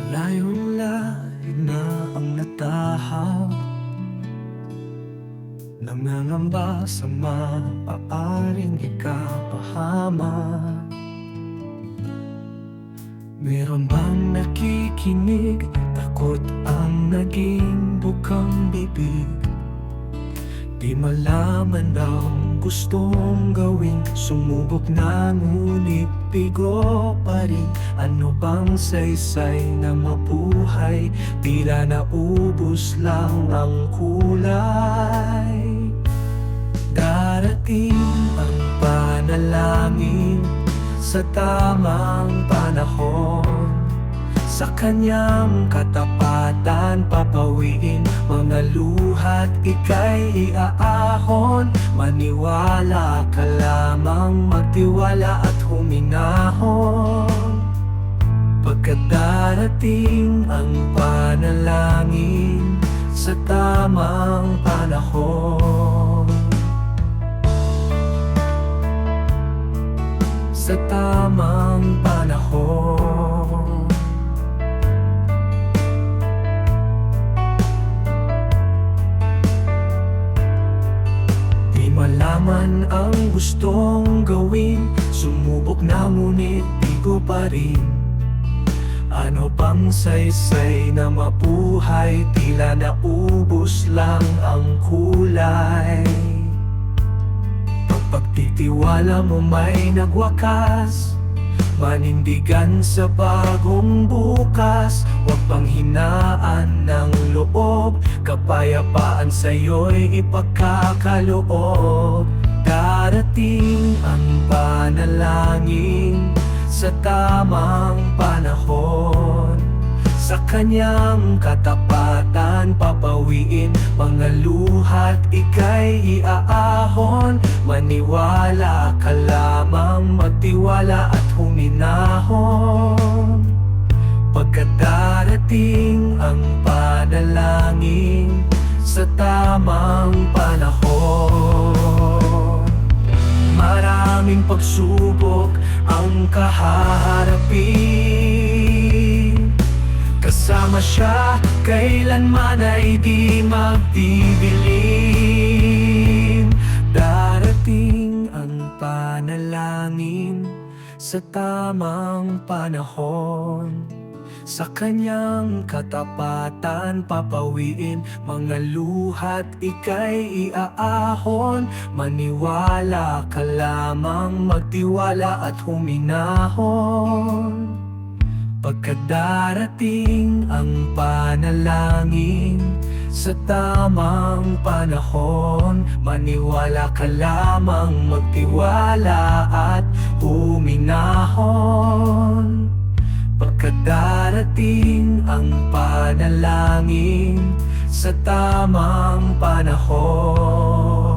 Malayong layo na ang natahak, nangangamba sa maaaring ikapahamak. Meron bang nakikinig? Takot ang naging bukang bibig. Di malaman daw gustong gawin, sumubok na ngunit bigo pa rin. Ano bang saysay na mabuhay? Tila naubos lang ang kulay. Darating ang panalangin sa tamang panahon, sa kanyang katapatan papawiin mga luhat, ika'y iaahon. Maniwala ka lamang, magtiwala at huminahon. Pagkat darating ang panalangin sa tamang panahon, sa tamang panahon. Di malaman ang gustong gawin, sumubok na ngunit bigo pa rin. Ano bang saysay na mabuhay? Tila naubos lang ang kulay. Pagtitiwala mo may nagwakas, manindigan sa bagong bukas. Huwag panghinaan ng loob, kapayapaan sa'yo'y ipagkakaloob. Darating ang panalangin sa tamang panahon, sa kanyang katapatan papawiin mga luhat, ika'y iaahon. Maniwala ka lamang, magtiwala at huminahon. Pagkat darating ang panalangin sa tamang panahon. Maraming pagsubok ang kahaharapin, kasama siya kailanman ay di magdidilim. Darating ang panalangin sa tamang panahon, sa kanyang katapatan papawiin mga luhat, ika'y iaahon. Maniwala ka lamang, magtiwala at huminahon. Pagkat darating ang panalangin sa tamang panahon, maniwala ka lamang, magtiwala at huminahon. Pagkat darating ang panalangin sa tamang panahon.